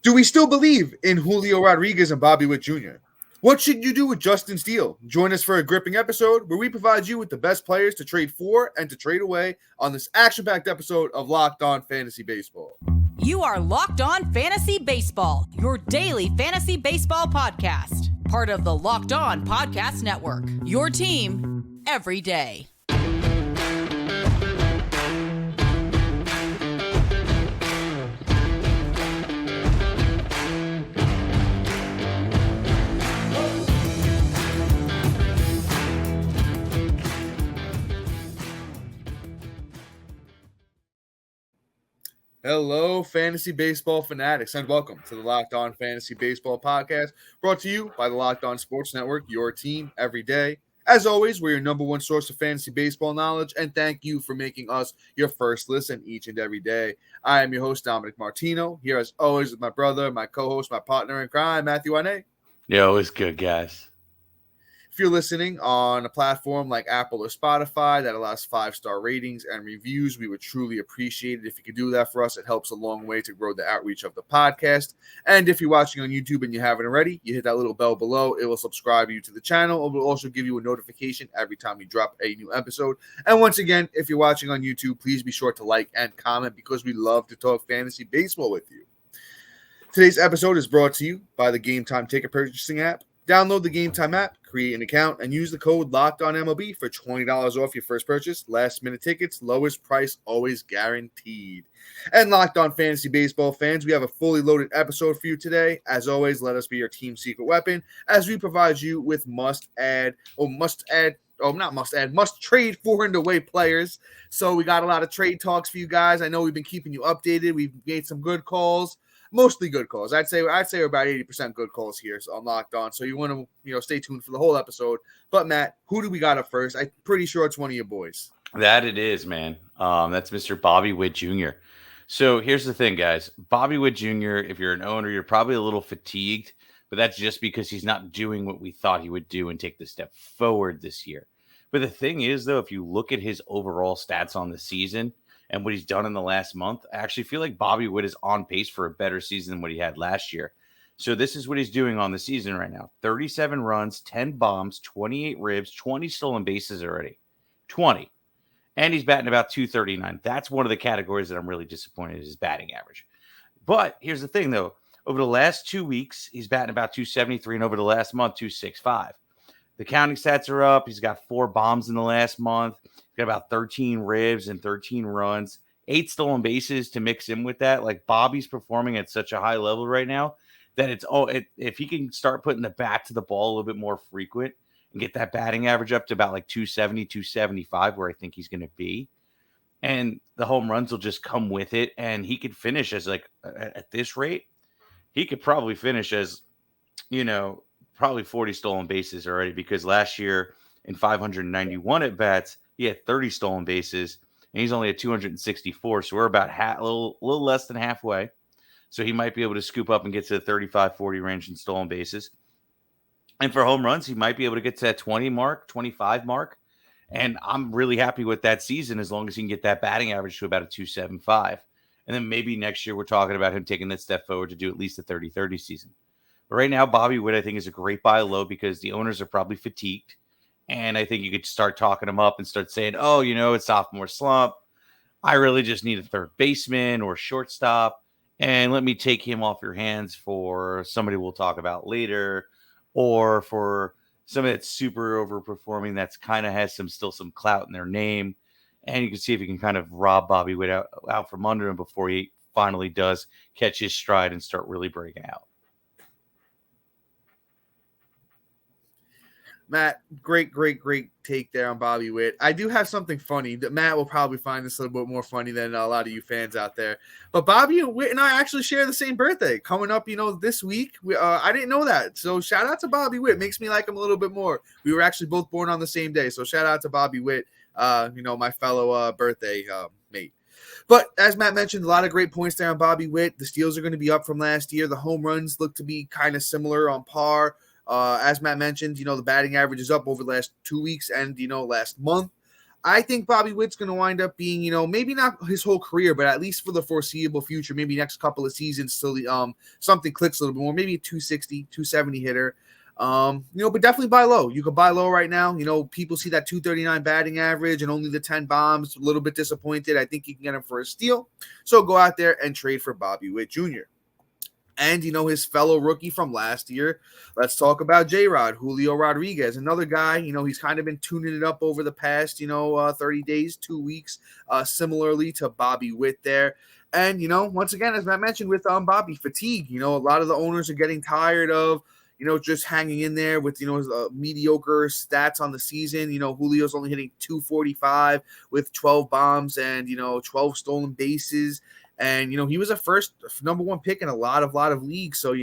Do we still believe in Julio Rodriguez and Bobby Witt Jr.? What should you do with Justin Steele? Join us for a gripping episode where we provide you with the best players to trade for and to trade away on this action-packed episode of Locked On Fantasy Baseball. You are Locked On Fantasy Baseball, your daily fantasy baseball podcast. Part of the Locked On Podcast Network, your team every day. Hello, fantasy baseball fanatics, and welcome to the Locked On Fantasy Baseball podcast, brought to you by the Locked On Sports Network, your team every day. As always, we're your number one source of fantasy baseball knowledge, and thank you for making us your first listen each and every day. I am your host, Dominic Martino, here as always with my brother, my co-host, my partner in crime, Matthew Wane. Yo, it's good, guys. If you're listening on a platform like Apple or Spotify that allows 5-star ratings and reviews, we would truly appreciate it if you could do that for us. It helps a long way to grow the outreach of the podcast. And if you're watching on YouTube and you haven't already, you hit that little bell below. It will subscribe you to the channel. It will also give you a notification every time we drop a new episode. And once again, if you're watching on YouTube, please be sure to like and comment because we love to talk fantasy baseball with you. Today's episode is brought to you by the Gametime ticket purchasing app. Download the Gametime app, create an account, and use the code LOCKEDONMLB for $20 off your first purchase. Last-minute tickets, lowest price, always guaranteed. And Locked On Fantasy Baseball fans, we have a fully loaded episode for you today. As always, let us be your team secret weapon as we provide you with must-trade for and away players. So we got a lot of trade talks for you guys. I know we've been keeping you updated. We've made some good calls. Mostly good calls. I'd say we're about 80% good calls here on Locked On. So you want to stay tuned for the whole episode. But Matt, who do we got up first? I'm pretty sure it's one of your boys. That it is, man. That's Mr. Bobby Witt Jr. So here's the thing, guys. Bobby Witt Jr., if you're an owner, you're probably a little fatigued, but that's just because he's not doing what we thought he would do and take the step forward this year. But the thing is, though, if you look at his overall stats on the season and what he's done in the last month, I actually feel like Bobby Witt is on pace for a better season than what he had last year. So this is what he's doing on the season right now. 37 runs, 10 bombs, 28 ribs, 20 stolen bases already. 20. And he's batting about 239. That's one of the categories that I'm really disappointed is his batting average. But here's the thing, though. Over the last 2 weeks, he's batting about 273, and over the last month, 265. The counting stats are up. He's got 4 bombs in the last month. He's got about 13 ribs and 13 runs, 8 stolen bases to mix in with that. Like, Bobby's performing at such a high level right now that if he can start putting the bat to the ball a little bit more frequent and get that batting average up to about like 270, 275, where I think he's going to be, and the home runs will just come with it, and he could finish as like at this rate, he could probably finish as, probably 40 stolen bases already, because last year in 591 at bats, he had 30 stolen bases, and he's only at 264. So we're about a little less than halfway. So he might be able to scoop up and get to the 35, 40 range in stolen bases. And for home runs, he might be able to get to that 20 mark, 25 mark. And I'm really happy with that season as long as he can get that batting average to about a 275. And then maybe next year we're talking about him taking that step forward to do at least a 30-30 season. But right now, Bobby Witt, I think, is a great buy low because the owners are probably fatigued. And I think you could start talking him up and start saying, it's sophomore slump. I really just need a third baseman or shortstop. And let me take him off your hands for somebody we'll talk about later, or for somebody that's super overperforming that's kind of has still some clout in their name. And you can see if you can kind of rob Bobby Witt out from under him before he finally does catch his stride and start really breaking out. Matt, great take there on Bobby Witt. I do have something funny that Matt will probably find this a little bit more funny than a lot of you fans out there. But Bobby Witt and I actually share the same birthday coming up, this week. I didn't know that. So shout out to Bobby Witt. Makes me like him a little bit more. We were actually both born on the same day. So shout out to Bobby Witt, my fellow birthday mate. But as Matt mentioned, a lot of great points there on Bobby Witt. The steals are going to be up from last year. The home runs look to be kind of similar on par. As Matt mentioned, the batting average is up over the last 2 weeks and, last month. I think Bobby Witt's going to wind up being, maybe not his whole career, but at least for the foreseeable future, maybe next couple of seasons till something clicks a little bit more, maybe a 260, 270 hitter. But definitely buy low. You can buy low right now. People see that 239 batting average and only the 10 bombs, a little bit disappointed. I think you can get him for a steal. So go out there and trade for Bobby Witt Jr. And, his fellow rookie from last year. Let's talk about J-Rod, Julio Rodriguez, another guy. He's kind of been tuning it up over the past, 30 days, 2 weeks, similarly to Bobby Witt there. And, once again, as Matt mentioned with Bobby, fatigue. A lot of the owners are getting tired of, just hanging in there with, mediocre stats on the season. Julio's only hitting 245 with 12 bombs and, 12 stolen bases. And, he was a first number one pick in a lot of leagues. So,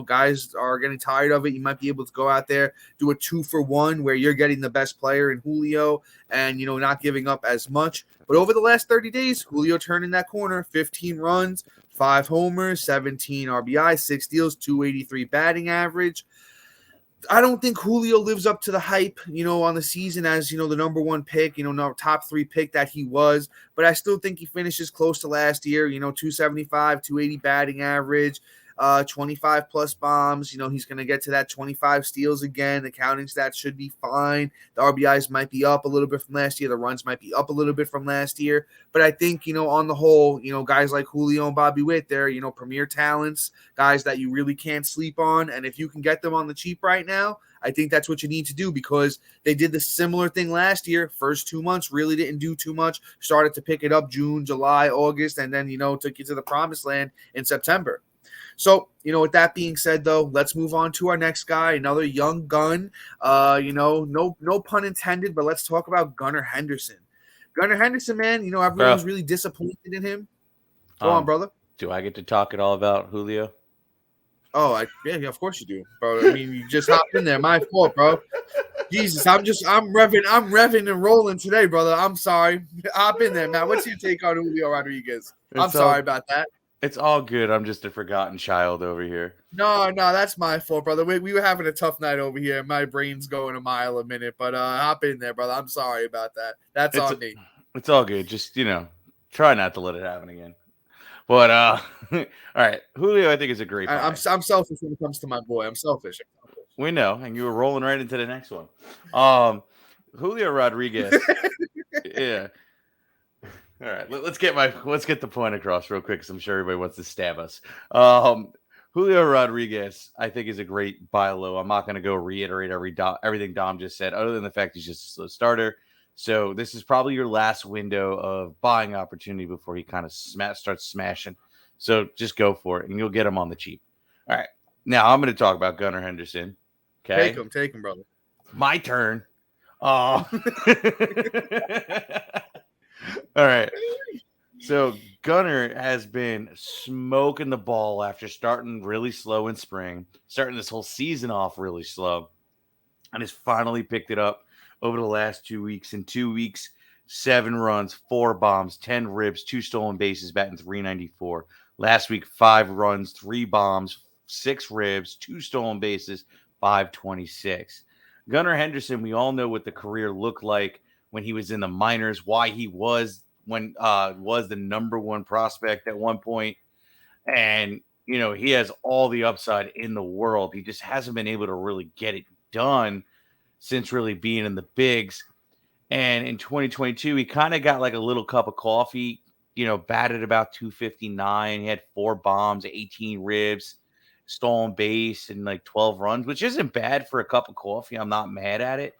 guys are getting tired of it. You might be able to go out there, do a 2-for-1 where you're getting the best player in Julio and, not giving up as much. But over the last 30 days, Julio turned in that corner, 15 runs, 5 homers, 17 RBI, 6 steals, 283 batting average. I don't think Julio lives up to the hype, on the season as, the number one pick, top 3 pick that he was. But I still think he finishes close to last year, 275, 280 batting average, 25 plus bombs. He's going to get to that 25 steals again. The counting stats should be fine. The RBIs might be up a little bit from last year. The runs might be up a little bit from last year. But I think, on the whole, guys like Julio and Bobby Witt, they're, premier talents, guys that you really can't sleep on. And if you can get them on the cheap right now, I think that's what you need to do because they did the similar thing last year. First 2 months really didn't do too much. Started to pick it up June, July, August, and then, took you to the promised land in September. So, with that being said, though, let's move on to our next guy, another young gun. No pun intended, but let's talk about Gunnar Henderson. Gunnar Henderson, man, everyone was really disappointed in him. Go on, brother. Do I get to talk at all about Julio? Oh, yeah, of course you do, bro. I mean, you just hopped in there. My fault, bro. Jesus, I'm revving and rolling today, brother. I'm sorry. Hop in there, man. What's your take on Julio Rodriguez? I'm sorry about that. It's all good. I'm just a forgotten child over here. No, that's my fault, brother. We were having a tough night over here. My brain's going a mile a minute, but hop in there, brother. I'm sorry about that. That's on me. It's all good. Just, try not to let it happen again. But, all right. Julio, I think, is a great buy. I'm selfish when it comes to my boy. I'm selfish. We know, and you were rolling right into the next one. Julio Rodriguez. Yeah. All right, let's get the point across real quick because I'm sure everybody wants to stab us. Julio Rodriguez, I think, is a great buy low. I'm not going to go reiterate everything Dom just said, other than the fact he's just a slow starter. So this is probably your last window of buying opportunity before he kind of starts smashing. So just go for it, and you'll get him on the cheap. All right, now I'm going to talk about Gunnar Henderson. Okay, take him, brother. My turn. All right. So Gunnar has been smoking the ball after starting really slow in spring, starting this whole season off really slow, and has finally picked it up over the last 2 weeks. In 2 weeks, 7 runs, 4 bombs, 10 ribs, 2 stolen bases, batting .394. Last week, 5 runs, 3 bombs, 6 ribs, 2 stolen bases, .526. Gunnar Henderson, we all know what the career looked like when he was in the minors, why he was the number one prospect at one point. And, he has all the upside in the world. He just hasn't been able to really get it done since really being in the bigs. And in 2022, he kind of got like a little cup of coffee, batted about 259. He had 4 bombs, 18 ribs, stolen base, and like 12 runs, which isn't bad for a cup of coffee. I'm not mad at it.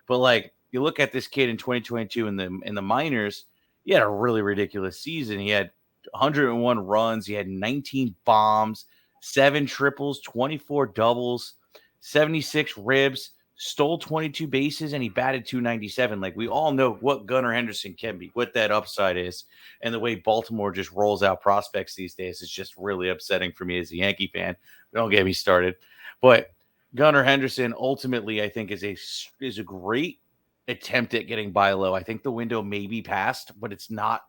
But you look at this kid in 2022 in the minors, he had a really ridiculous season. He had 101 runs. He had 19 bombs, 7 triples, 24 doubles, 76 ribs, stole 22 bases, and he batted .297. We all know what Gunnar Henderson can be, what that upside is, and the way Baltimore just rolls out prospects these days is just really upsetting for me as a Yankee fan. Don't get me started. But Gunnar Henderson ultimately, I think, is a great attempt at getting buy low. I think the window may be passed, but it's not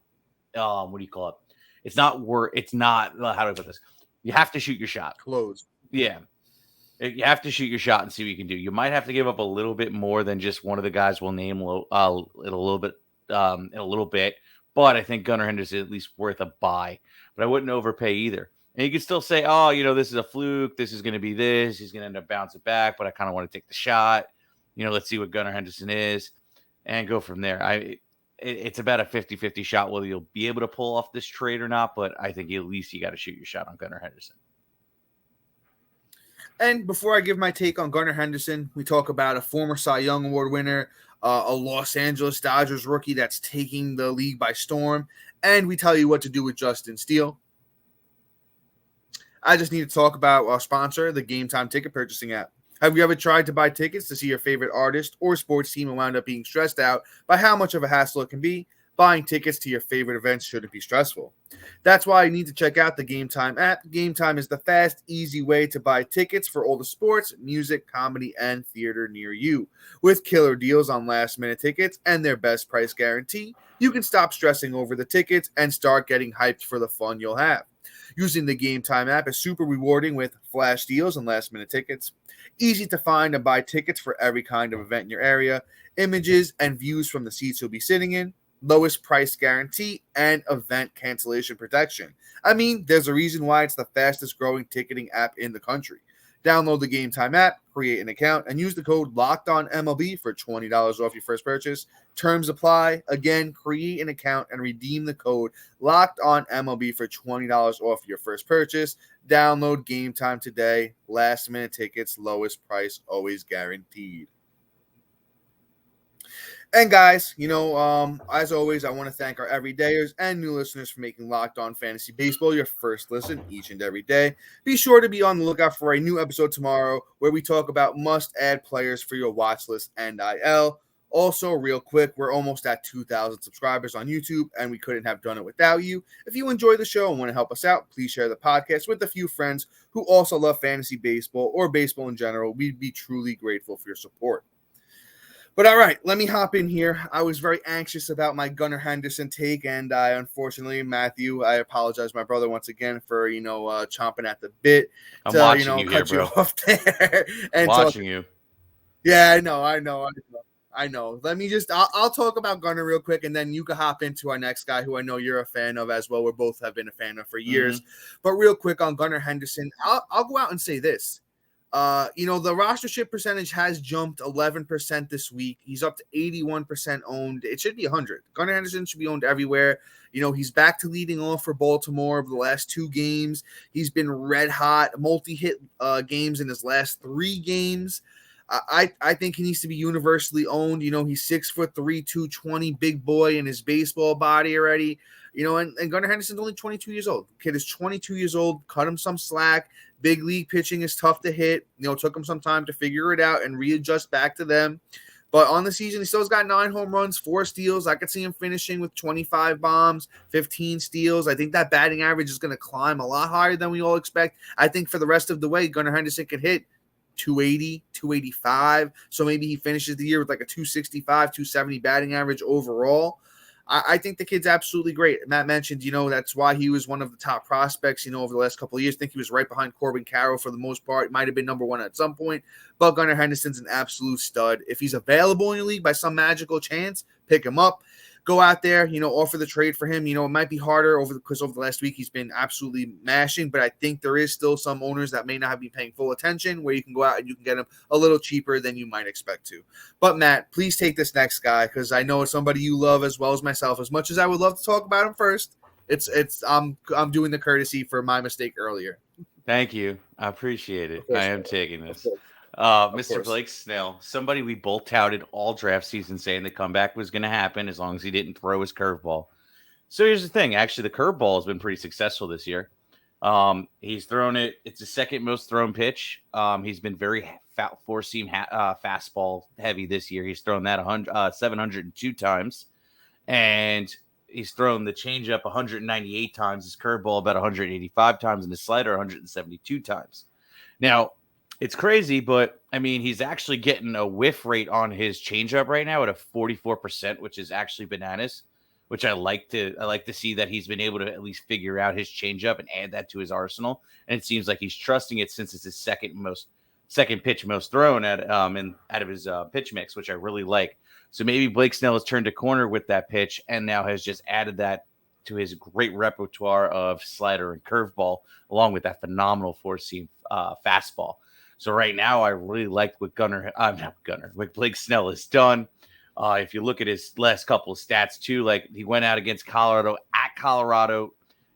what do you call it? It's not how do I put this? You have to shoot your shot. Close. Yeah. You have to shoot your shot and see what you can do. You might have to give up a little bit more than just one of the guys we'll name in a little bit. But I think Gunnar Henderson is at least worth a buy. But I wouldn't overpay either. And you can still say, oh, this is a fluke. This is going to be this. He's going to end up bouncing back. But I kind of want to take the shot. Let's see what Gunnar Henderson is and go from there. It's about a 50-50 shot whether you'll be able to pull off this trade or not. But I think at least you got to shoot your shot on Gunnar Henderson. And before I give my take on Gunnar Henderson, we talk about a former Cy Young Award winner, a Los Angeles Dodgers rookie that's taking the league by storm, and we tell you what to do with Justin Steele. I just need to talk about our sponsor, the Gametime ticket purchasing app. Have you ever tried to buy tickets to see your favorite artist or sports team and wound up being stressed out by how much of a hassle it can be? Buying tickets to your favorite events shouldn't be stressful. That's why you need to check out the Gametime app. Gametime is the fast, easy way to buy tickets for all the sports, music, comedy, and theater near you. With killer deals on last-minute tickets and their best price guarantee, you can stop stressing over the tickets and start getting hyped for the fun you'll have. Using the Gametime app is super rewarding with flash deals and last-minute tickets. Easy to find and buy tickets for every kind of event in your area. Images and views from the seats you'll be sitting in. Lowest price guarantee, and event cancellation protection. I mean, there's a reason why it's the fastest growing ticketing app in the country. Download the Gametime app, create an account, and use the code LOCKEDONMLB for $20 off your first purchase. Terms apply. Again, create an account and redeem the code LOCKEDONMLB for $20 off your first purchase. Download Gametime today. Last minute tickets, lowest price, always guaranteed. And guys, as always, I want to thank our everydayers and new listeners for making Locked On Fantasy Baseball your first listen each and every day. Be sure to be on the lookout for a new episode tomorrow where we talk about must-add players for your watch list and IL. Also, real quick, we're almost at 2,000 subscribers on YouTube, and we couldn't have done it without you. If you enjoy the show and want to help us out, please share the podcast with a few friends who also love fantasy baseball or baseball in general. We'd be truly grateful for your support. But all right, let me hop in here. I was very anxious about my Gunnar Henderson take, and unfortunately, Matthew, I apologize, my brother, once again for chomping at the bit. I'm watching you cut here, you bro. off there. And watching you. Yeah, I know. Let me I'll talk about Gunnar real quick, and then you can hop into our next guy, who I know you're a fan of as well. We both have been a fan of for years. But real quick on Gunnar Henderson, I'll go out and say this. The rostership percentage has jumped 11% this week. He's up to 81% owned. It should be 100. Gunnar Henderson should be owned everywhere. He's back to leading off for Baltimore over the last 2 games. He's been red hot, multi-hit games in his last 3 games. I think he needs to be universally owned. He's 6'3", 220, big boy in his baseball body already. And Gunnar Henderson's only 22 years old. The kid is 22 years old. Cut him some slack. Big league pitching is tough to hit. Took him some time to figure it out and readjust back to them. But on the season, he still has got 9 home runs, 4 steals. I could see him finishing with 25 bombs, 15 steals. I think that batting average is going to climb a lot higher than we all expect. I think for the rest of the way, Gunnar Henderson could hit 280, 285. So maybe he finishes the year with like a 265, 270 batting average overall. I think the kid's absolutely great. Matt mentioned, that's why he was one of the top prospects, over the last couple of years. I think he was right behind Corbin Carroll for the most part. Might have been number 1 at some point. But Gunnar Henderson's an absolute stud. If he's available in your league by some magical chance, pick him up. Go out there, offer the trade for him. It might be harder because over the last week he's been absolutely mashing, but I think there is still some owners that may not have been paying full attention where you can go out and you can get him a little cheaper than you might expect to. But Matt, please take this next guy because I know it's somebody you love as well as myself. As much as I would love to talk about him first, I'm doing the courtesy for my mistake earlier. Thank you. I appreciate it. I am taking this. Mr. Blake Snell, somebody we both touted all draft season saying the comeback was going to happen as long as he didn't throw his curveball. So here's the thing. Actually, the curveball has been pretty successful this year. He's thrown it. It's the second most thrown pitch. He's been very four-seam fastball heavy this year. He's thrown that 702 times. And he's thrown the changeup 198 times, his curveball about 185 times, and his slider 172 times. Now, it's crazy, but I mean, he's actually getting a whiff rate on his changeup right now at a 44%, which is actually bananas. Which I like to see that he's been able to at least figure out his changeup and add that to his arsenal. And it seems like he's trusting it since it's his second most second pitch most thrown at and out of his pitch mix, which I really like. So maybe Blake Snell has turned a corner with that pitch and now has just added that to his great repertoire of slider and curveball, along with that phenomenal four-seam fastball. So right now, I really like what what Blake Snell has done. If you look at his last couple of stats too, like he went out against Colorado at Colorado,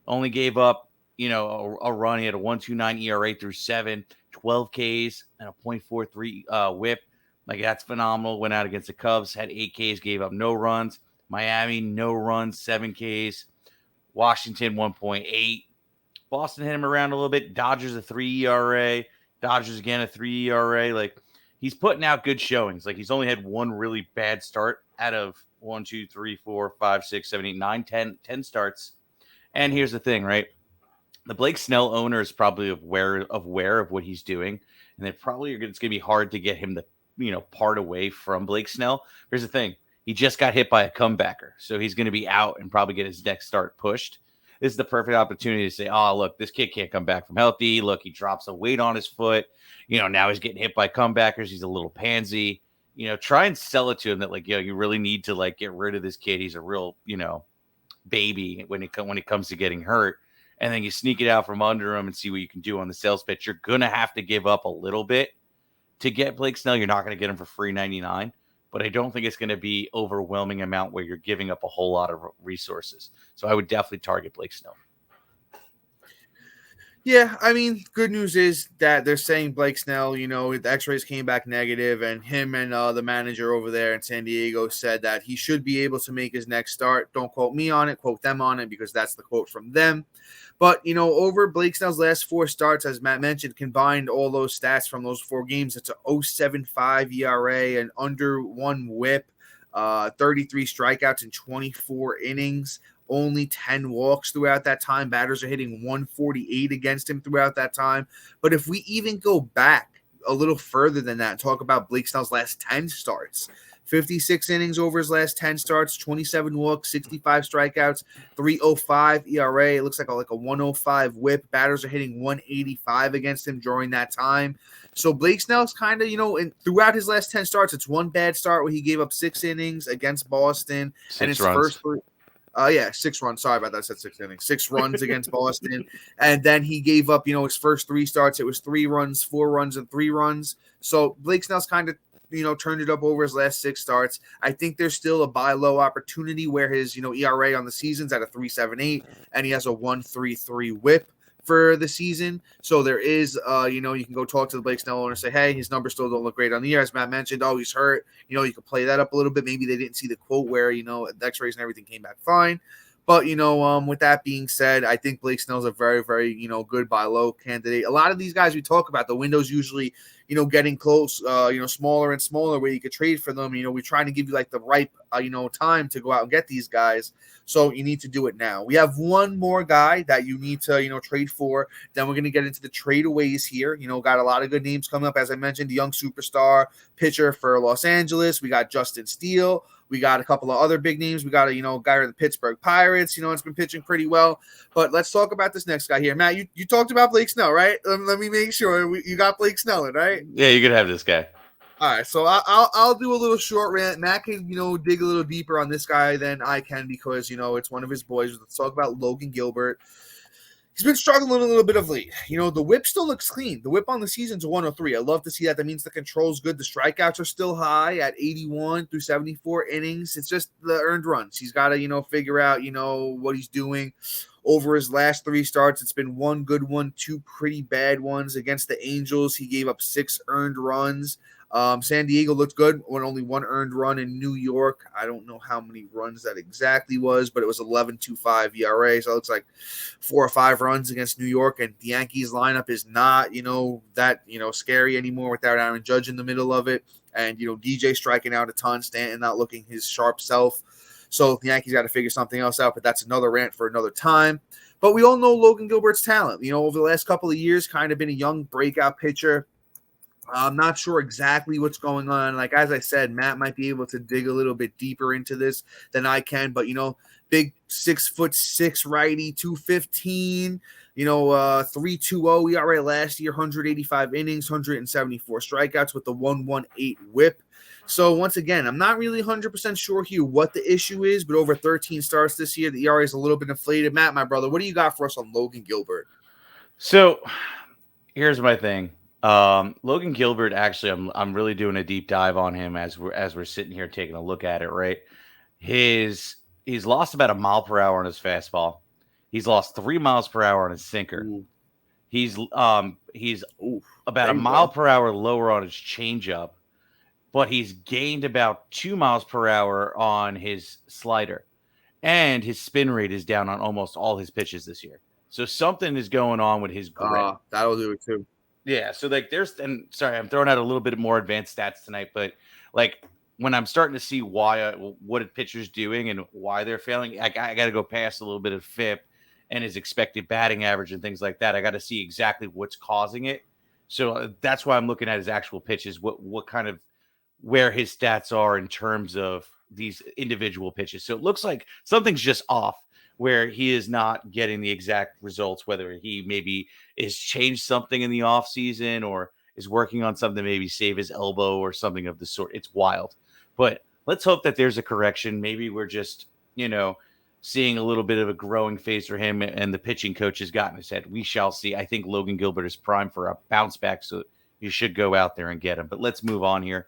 only gave up, a run. He had a 1.29 ERA through 7, 12 Ks and a .43 whip. Like that's phenomenal. Went out against the Cubs, had 8 Ks, gave up no runs. Miami, no runs, 7 Ks. Washington, 1.8. Boston hit him around a little bit. Dodgers, a 3 ERA. Dodgers, again, a 3 ERA. Like, he's putting out good showings. Like, he's only had one really bad start out of 1, 2, 3, 4, 5, 6, 7, 8, 9, 10 starts. And here's the thing, right? The Blake Snell owner is probably aware of what he's doing. And it's going to be hard to get him to, part away from Blake Snell. Here's the thing. He just got hit by a comebacker. So he's going to be out and probably get his next start pushed. This is the perfect opportunity to say, oh, look, this kid can't come back from healthy. Look, he drops a weight on his foot. Now he's getting hit by comebackers. He's a little pansy. Try and sell it to him that, like, you really need to, like, get rid of this kid. He's a real, baby when it comes to getting hurt. And then you sneak it out from under him and see what you can do on the sales pitch. You're going to have to give up a little bit to get Blake Snell. You're not going to get him for free 99. But I don't think it's going to be overwhelming amount where you're giving up a whole lot of resources. So I would definitely target Blake Snell. Yeah, I mean, good news is that they're saying Blake Snell, the x-rays came back negative, and him and the manager over there in San Diego said that he should be able to make his next start. Don't quote me on it, quote them on it, because that's the quote from them. But, over Blake Snell's last 4 starts, as Matt mentioned, combined all those stats from those 4 games, it's a 0.75 ERA, an under 1 whip, 33 strikeouts in 24 innings, only 10 walks throughout that time. Batters are hitting 148 against him throughout that time. But if we even go back a little further than that and talk about Blake Snell's last 10 starts, 56 innings over his last 10 starts, 27 walks, 65 strikeouts, 3.05 ERA. It looks like a 1.05 whip. Batters are hitting 185 against him during that time. So Blake Snell's kind of, and throughout his last 10 starts, it's one bad start where he gave up 6 innings against Boston. 6 runs. 6 runs. Sorry about that. I said 6 innings. 6 runs against Boston. And then he gave up, his first 3 starts. It was 3 runs, 4 runs, and 3 runs. So Blake Snell's kind of, turned it up over his last 6 starts. I think there's still a buy low opportunity where his, ERA on the season's at a 3.78 and he has a 1.33 whip for the season. So there is, you can go talk to the Blake Snell owner and say, hey, his numbers still don't look great on the year. As Matt mentioned, oh, he's hurt. You can play that up a little bit. Maybe they didn't see the quote where, the x-rays and everything came back fine. But, with that being said, I think Blake Snell's a very, very, good buy low candidate. A lot of these guys we talk about, the window's usually, getting close, smaller and smaller where you could trade for them. We're trying to give you like the ripe, time to go out and get these guys. So you need to do it now. We have one more guy that you need to, trade for. Then we're going to get into the tradeaways here. Got a lot of good names coming up. As I mentioned, the young superstar pitcher for Los Angeles. We got Justin Steele. We got a couple of other big names. We got a, guy in the Pittsburgh Pirates, it's been pitching pretty well. But let's talk about this next guy here. Matt, you talked about Blake Snell, right? Let me make sure you got Blake Snell in, right? Yeah, you could have this guy. All right, so I'll do a little short rant. Matt can, dig a little deeper on this guy than I can because, it's one of his boys. Let's talk about Logan Gilbert. He's been struggling a little bit of late. The whip still looks clean. The whip on the season's a 103. I love to see that. That means the control's good. The strikeouts are still high at 81 through 74 innings. It's just the earned runs. He's got to, figure out, what he's doing. Over his last 3 starts, it's been 1 good one, 2 pretty bad ones. Against the Angels, he gave up 6 earned runs. San Diego looked good with only 1 earned run. In New York, I don't know how many runs that exactly was, but it was 11.25 ERA. So it looks like 4 or 5 runs against New York. And the Yankees lineup is not, that, scary anymore without Aaron Judge in the middle of it. And, DJ striking out a ton, Stanton not looking his sharp self. So the Yankees got to figure something else out, but that's another rant for another time. But we all know Logan Gilbert's talent. Over the last couple of years, kind of been a young breakout pitcher. I'm not sure exactly what's going on. Like, as I said, Matt might be able to dig a little bit deeper into this than I can. But, big 6'6" righty, 215. 3.20 ERA last year, 185 innings, 174 strikeouts with the 1.18 WHIP. So once again, I'm not really 100% sure here what the issue is, but over 13 starts this year, the ERA is a little bit inflated. Matt, my brother, what do you got for us on Logan Gilbert? So here's my thing. Logan Gilbert, actually, I'm really doing a deep dive on him as we're sitting here taking a look at it. Right, he's lost about 1 mile per hour on his fastball. He's lost 3 miles per hour on his sinker. Ooh. He's about 1 mile per hour lower on his changeup, but he's gained about 2 miles per hour on his slider, and his spin rate is down on almost all his pitches this year. So something is going on with his grip. That'll do it too. Yeah. So I'm throwing out a little bit more advanced stats tonight, but like when I'm starting to see what a pitcher's doing and why they're failing, I got to go past a little bit of FIP and his expected batting average and things like that. I got to see exactly what's causing it. So that's why I'm looking at his actual pitches, what kind of where his stats are in terms of these individual pitches. So it looks like something's just off, where he is not getting the exact results, whether he maybe is changed something in the offseason or is working on something, maybe save his elbow or something of the sort. It's wild. But let's hope that there's a correction. Maybe we're just, seeing a little bit of a growing phase for him, and the pitching coach has gotten his head. We shall see. I think Logan Gilbert is primed for a bounce back, so you should go out there and get him. But let's move on here.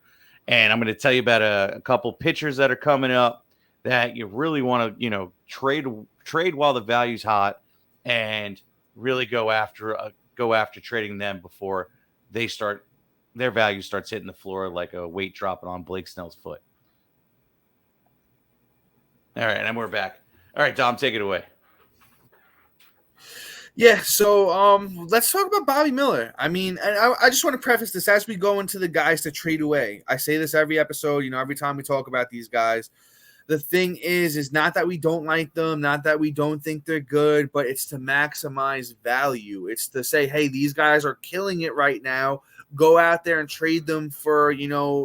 And I'm going to tell you about a couple pitchers that are coming up that you really want to, trade while the value's hot, and really go after trading them before their value starts hitting the floor like a weight dropping on Blake Snell's foot. All right, and we're back. All right, Dom, take it away. Yeah, so let's talk about Bobby Miller. I mean, and I just want to preface this as we go into the guys to trade away. I say this every episode, every time we talk about these guys. The thing is not that we don't like them, not that we don't think they're good, but it's to maximize value. It's to say, hey, these guys are killing it right now. Go out there and trade them for,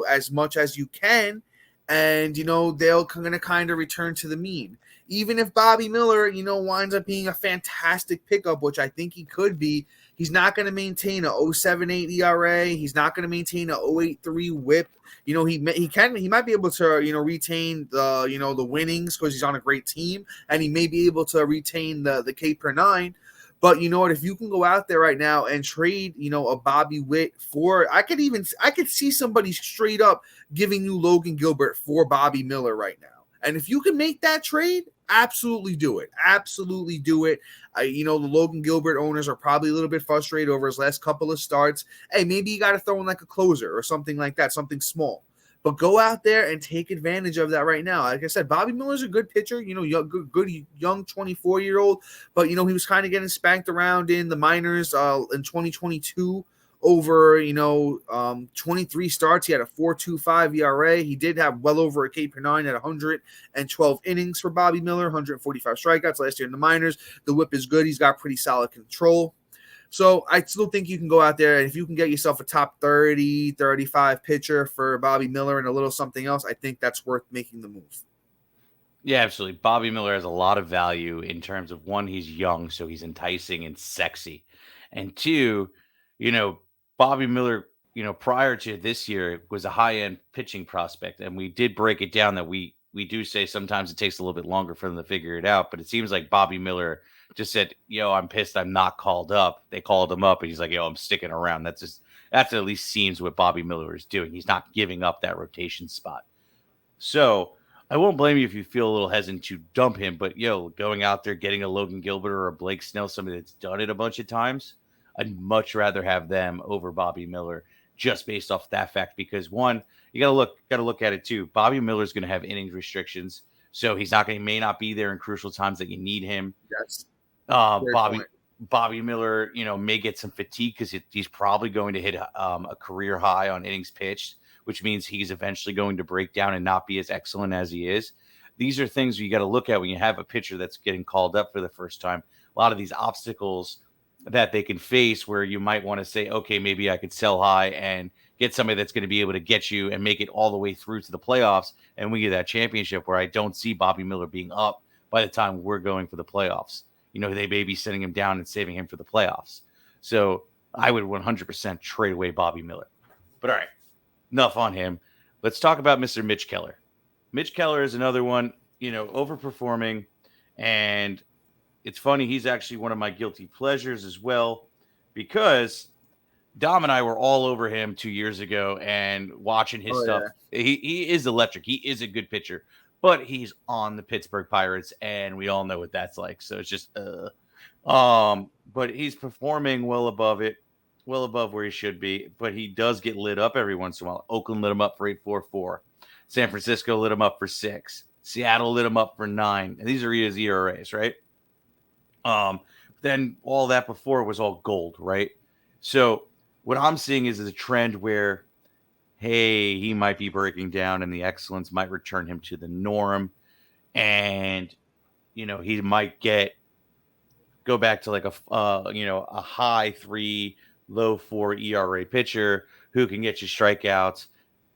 as much as you can, and, they're going to kind of return to the mean. Even if Bobby Miller, winds up being a fantastic pickup, which I think he could be, he's not going to maintain a 0.78 ERA. He's not going to maintain a 0.83 WHIP. He might be able to, retain the, the winnings because he's on a great team, and he may be able to retain the K per 9. But you know what? If you can go out there right now and trade, a Bobby Witt for, I could see somebody straight up giving you Logan Gilbert for Bobby Miller right now. And if you can make that trade, absolutely do it. Absolutely do it. The Logan Gilbert owners are probably a little bit frustrated over his last couple of starts. Hey, maybe you got to throw in like a closer or something like that, something small. But go out there and take advantage of that right now. Like I said, Bobby Miller's a good pitcher, good young 24-year-old. But, he was kind of getting spanked around in the minors in 2022. Over 23 starts, he had a 4.25 ERA. He did have well over a K per 9 at 112 innings for Bobby Miller, 145 strikeouts last year in the minors. The whip is good. He's got pretty solid control. So I still think you can go out there, and if you can get yourself a top 30, 35 pitcher for Bobby Miller and a little something else, I think that's worth making the move. Yeah, absolutely. Bobby Miller has a lot of value in terms of, one, he's young, so he's enticing and sexy. And two, Bobby Miller, prior to this year was a high-end pitching prospect, and we did break it down that we do say sometimes it takes a little bit longer for them to figure it out, but it seems like Bobby Miller just said, I'm pissed I'm not called up. They called him up, and he's like, I'm sticking around. That at least seems what Bobby Miller is doing. He's not giving up that rotation spot. So I won't blame you if you feel a little hesitant to dump him, but going out there, getting a Logan Gilbert or a Blake Snell, somebody that's done it a bunch of times, I'd much rather have them over Bobby Miller just based off that fact, because one, you got to look at it too. Bobby Miller's going to have innings restrictions, so he may not be there in crucial times that you need him. Yes. Bobby Miller, may get some fatigue because he's probably going to hit a career high on innings pitched, which means he's eventually going to break down and not be as excellent as he is. These are things you got to look at when you have a pitcher that's getting called up for the first time. A lot of these obstacles that they can face where you might want to say, okay, maybe I could sell high and get somebody that's going to be able to get you and make it all the way through to the playoffs and we get that championship, where I don't see Bobby Miller being up by the time we're going for the playoffs. They may be sending him down and saving him for the playoffs. So I would 100% trade away Bobby Miller. But all right, enough on him. Let's talk about Mr. Mitch Keller. Mitch Keller is another one, overperforming. And it's funny, he's actually one of my guilty pleasures as well, because Dom and I were all over him 2 years ago and watching his stuff. Yeah. He is electric. He is a good pitcher, but he's on the Pittsburgh Pirates, and we all know what that's like. So it's just, but he's performing well above where he should be. But he does get lit up every once in a while. Oakland lit him up for 8.44. San Francisco lit him up for 6. Seattle lit him up for 9. And these are his ERAs, right? Then all that before was all gold, right? So what I'm seeing is a trend where, hey, he might be breaking down and the excellence might return him to the norm. And, he might go back to like a high 3, low 4 ERA pitcher who can get you strikeouts.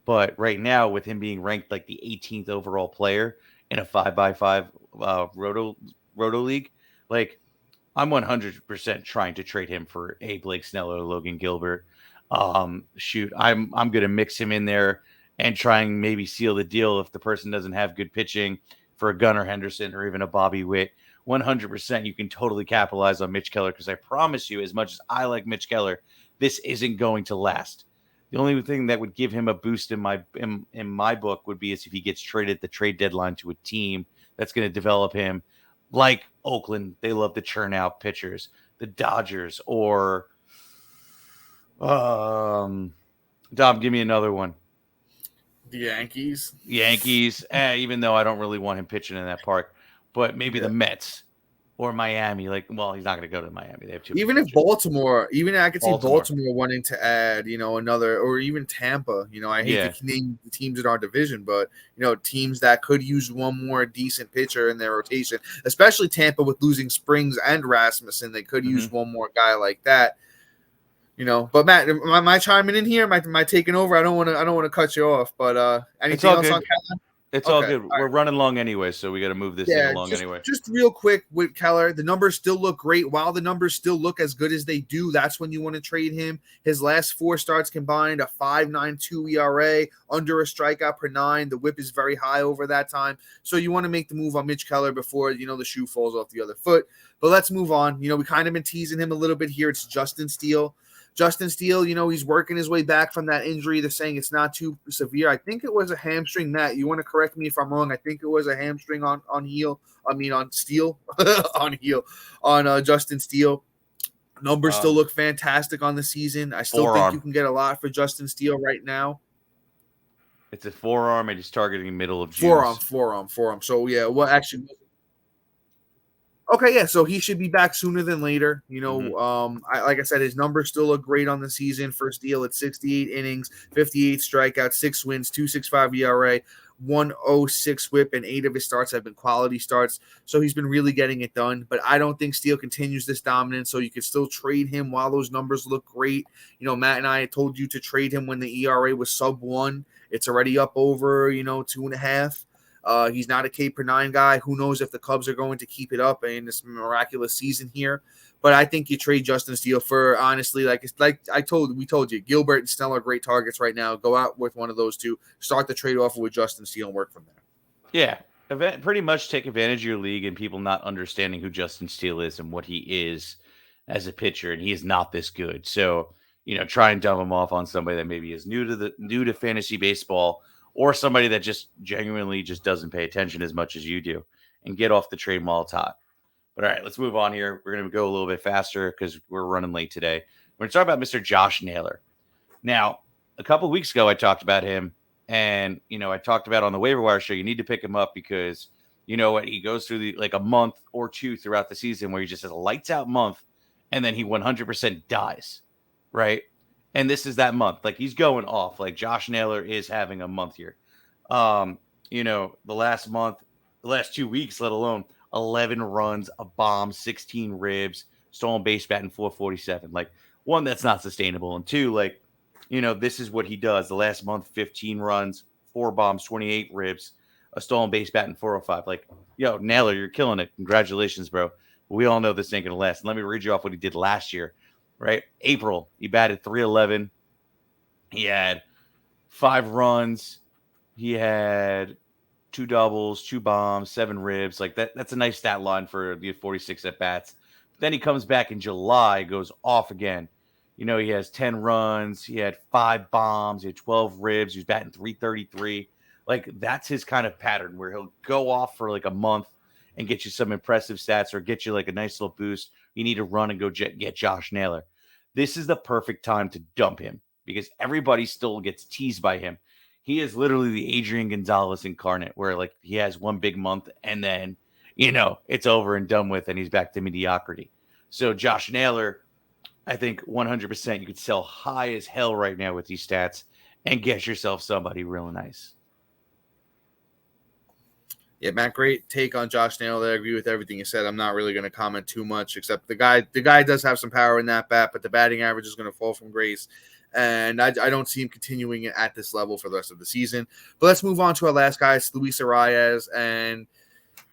But right now, with him being ranked like the 18th overall player in a 5x5 roto league, like, I'm 100% trying to trade him for a Blake Snell or Logan Gilbert. I'm going to mix him in there and try and maybe seal the deal if the person doesn't have good pitching for a Gunnar Henderson or even a Bobby Witt. 100% you can totally capitalize on Mitch Keller, because I promise you, as much as I like Mitch Keller, this isn't going to last. The only thing that would give him a boost in my book would be if he gets traded at the trade deadline to a team that's going to develop him. Like Oakland, they love to churn out pitchers. The Dodgers, or Dom, give me another one. The Yankees. Even though I don't really want him pitching in that park, but maybe the Mets or Miami. Like, well, he's not going to go to Miami. They have too. Even if Baltimore, I could see Baltimore wanting to add, another, or even Tampa. I hate to name the teams in our division, but teams that could use one more decent pitcher in their rotation, especially Tampa with losing Springs and Rasmussen. They could use one more guy like that. But Matt, am I chiming in here? Am I taking over? I don't want to cut you off, but anything else on Keller? It's all good. We're running long anyway, so we got to move this thing along anyway. Just real quick with Keller, the numbers still look great. While the numbers still look as good as they do, that's when you want to trade him. His last 4 starts combined, a 5.92 ERA, under a strikeout per 9. The whip is very high over that time. So you want to make the move on Mitch Keller before, the shoe falls off the other foot. But let's move on. We kind of been teasing him a little bit here. It's Justin Steele. Justin Steele, he's working his way back from that injury. They're saying it's not too severe. I think it was a hamstring, Matt. You want to correct me if I'm wrong. I think it was a hamstring on Steele. on Justin Steele. Numbers still look fantastic on the season. I still think you can get a lot for Justin Steele right now. It's a forearm, and he's targeting middle of June. Forearm. So, yeah, okay, yeah, so he should be back sooner than later. Like I said, his numbers still look great on the season. First deal at 68 innings, 58 strikeouts, 6 wins, 2.65 ERA, 1.06 whip, and 8 of his starts have been quality starts. So he's been really getting it done. But I don't think Steele continues this dominance, so you can still trade him while those numbers look great. Matt and I told you to trade him when the ERA was sub 1. It's already up over, 2.5. He's not a K per 9 guy. Who knows if the Cubs are going to keep it up in this miraculous season here? But I think you trade Justin Steele for, honestly, we told you, Gilbert and Snell are great targets right now. Go out with one of those two. Start the trade off with Justin Steele and work from there. Yeah, pretty much take advantage of your league and people not understanding who Justin Steele is and what he is as a pitcher, and he is not this good. So, try and dump him off on somebody that maybe is new to fantasy baseball, or somebody that just genuinely just doesn't pay attention as much as you do, and get off the trade while it's hot. But all right, let's move on here. We're going to go a little bit faster because we're running late today. We're going to talk about Mr. Josh Naylor. Now, a couple of weeks ago, I talked about him, and, I talked about on the waiver wire show, you need to pick him up because, what, he goes through a month or two throughout the season where he just has a lights out month, and then he 100% dies, right? And this is that month. He's going off. Josh Naylor is having a month here. The last 2 weeks, let alone 11 runs, a bomb, 16 ribs, stolen base batting 447. One, that's not sustainable. And two, this is what he does. The last month, 15 runs, 4 bombs, 28 ribs. a stolen base batting 405. Like, yo, Naylor, you're killing it. Congratulations, bro. We all know this ain't going to last. And let me read you off what he did last year, right? April, he batted 311. He had 5 runs. He had 2 doubles, 2 bombs, 7 ribs. Like that's a nice stat line for the 46 at bats. Then he comes back in July, goes off again. You know, he has 10 runs. He had 5 bombs. He had 12 ribs. He was batting 333. Like that's his kind of pattern where he'll go off for like a month and get you some impressive stats or get you like a nice little boost. You need to run and go get Josh Naylor. This is the perfect time to dump him because everybody still gets teased by him. He is literally the Adrian Gonzalez incarnate where like he has one big month and then, you know, it's over and done with and he's back to mediocrity. So Josh Naylor, I think 100% you could sell high as hell right now with these stats and get yourself somebody real nice. Yeah, Matt, great take on Josh Naylor. I agree with everything you said. I'm not really going to comment too much, except the guy does have some power in that bat, but the batting average is going to fall from grace. And I don't see him continuing at this level for the rest of the season. But let's move on to our last guy, it's Luis Arraez. And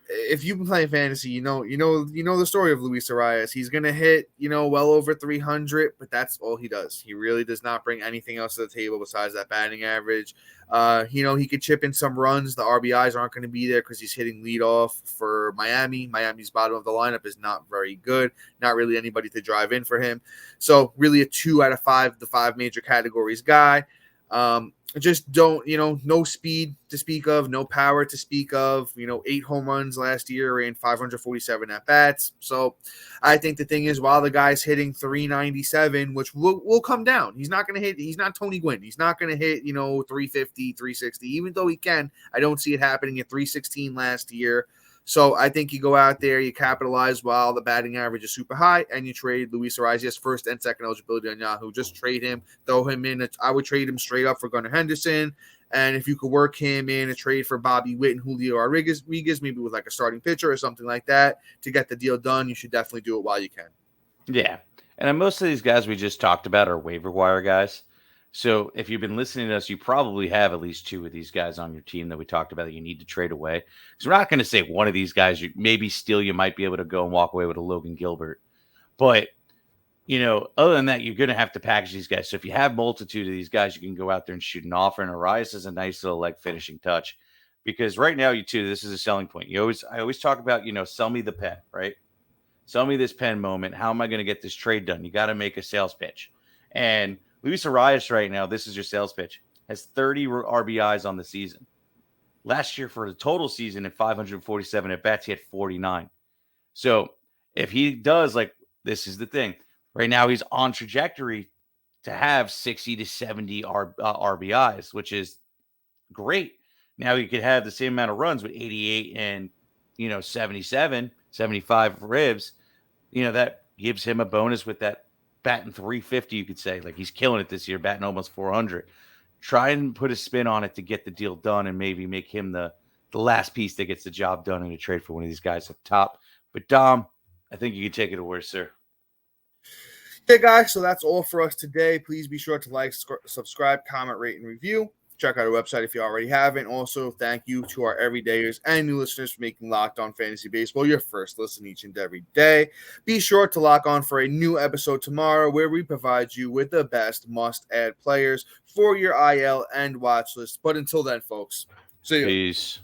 if you've been playing fantasy, you know the story of Luis Arraez. He's gonna hit, well over 300, but that's all he does. He really does not bring anything else to the table besides that batting average. He could chip in some runs. The RBIs aren't going to be there because he's hitting leadoff for Miami. Miami's bottom of the lineup is not very good. Not really anybody to drive in for him. So really a 2 out of 5, the 5 major categories guy. Just don't, no speed to speak of, no power to speak of, 8 home runs last year and 547 at bats. So I think the thing is, while the guy's hitting 397, which will come down, he's not going to hit, he's not Tony Gwynn. He's not going to hit, 350, 360, even though he can. I don't see it happening at 316 last year. So I think you go out there, you capitalize while the batting average is super high, and you trade Luis Arraez. He has first and second eligibility on Yahoo. Just trade him, throw him in. I would trade him straight up for Gunnar Henderson. And if you could work him in a trade for Bobby Witt and Julio Rodriguez, maybe with like a starting pitcher or something like that to get the deal done, you should definitely do it while you can. Yeah. And most of these guys we just talked about are waiver wire guys. So if you've been listening to us, you probably have at least 2 of these guys on your team that we talked about that you need to trade away. Because we're not going to say one of these guys, maybe Steele, you might be able to go and walk away with a Logan Gilbert. But, other than that, you're going to have to package these guys. So if you have multitude of these guys, you can go out there and shoot an offer. And Arraez is a nice little finishing touch. Because right now, this is a selling point. I always talk about, sell me the pen, right? Sell me this pen moment. How am I going to get this trade done? You got to make a sales pitch. And Luis Arraez right now, this is your sales pitch, has 30 RBIs on the season. Last year for the total season at 547 at bats, he had 49. So if he does, this is the thing. Right now he's on trajectory to have 60 to 70 RBIs, which is great. Now he could have the same amount of runs with 88 and, 77, 75 ribs. That gives him a bonus with that batting 350, you could say. He's killing it this year, batting almost 400. Try and put a spin on it to get the deal done and maybe make him the last piece that gets the job done in a trade for one of these guys up top. But Dom, I think you can take it away, sir. Hey guys, so that's all for us today. Please be sure to like, subscribe, comment, rate, and review. Check out our website if you already haven't. Also, thank you to our everydayers and new listeners for making Locked On Fantasy Baseball your first listen each and every day. Be sure to lock on for a new episode tomorrow where we provide you with the best must-add players for your IL and watch list. But until then, folks, see you. Peace.